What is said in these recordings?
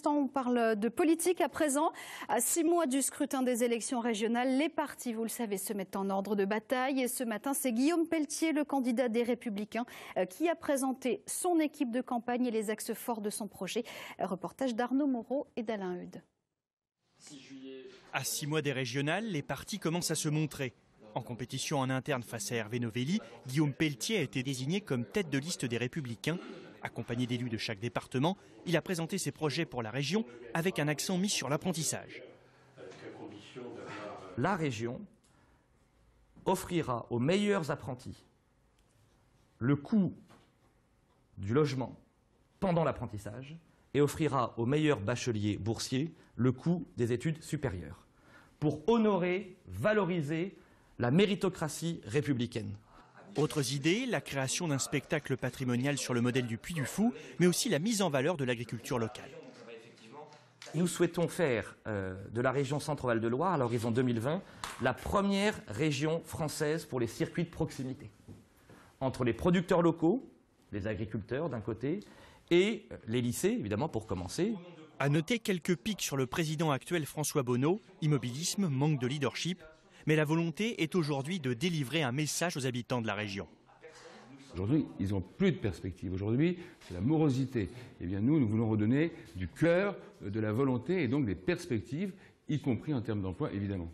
On parle de politique à présent. À 6 mois du scrutin des élections régionales, les partis, vous le savez, se mettent en ordre de bataille. Et ce matin, c'est Guillaume Pelletier, le candidat des Républicains, qui a présenté son équipe de campagne et les axes forts de son projet. Reportage d'Arnaud Moreau et d'Alain Eudes. À 6 mois des régionales, les partis commencent à se montrer. En compétition en interne face à Hervé Novelli, Guillaume Pelletier a été désigné comme tête de liste des Républicains. Accompagné d'élus de chaque département, il a présenté ses projets pour la région avec un accent mis sur l'apprentissage. La région offrira aux meilleurs apprentis le coût du logement pendant l'apprentissage et offrira aux meilleurs bacheliers boursiers le coût des études supérieures pour honorer, valoriser la méritocratie républicaine. Autres idées, la création d'un spectacle patrimonial sur le modèle du Puy du Fou, mais aussi la mise en valeur de l'agriculture locale. Nous souhaitons faire de la région Centre-Val de Loire, à l'horizon 2020, la première région française pour les circuits de proximité. Entre les producteurs locaux, les agriculteurs d'un côté, et les lycées, évidemment, pour commencer. À noter quelques pics sur le président actuel François Bonneau, immobilisme, manque de leadership. Mais la volonté est aujourd'hui de délivrer un message aux habitants de la région. Aujourd'hui, ils n'ont plus de perspective. Aujourd'hui, c'est la morosité. Eh bien, nous voulons redonner du cœur, de la volonté et donc des perspectives, y compris en termes d'emploi, évidemment.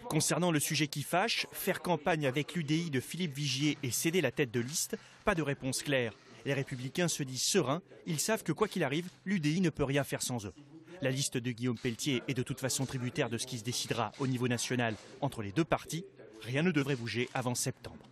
Concernant le sujet qui fâche, faire campagne avec l'UDI de Philippe Vigier et céder la tête de liste, pas de réponse claire. Les Républicains se disent sereins, ils savent que quoi qu'il arrive, l'UDI ne peut rien faire sans eux. La liste de Guillaume Pelletier est de toute façon tributaire de ce qui se décidera au niveau national entre les deux partis. Rien ne devrait bouger avant septembre.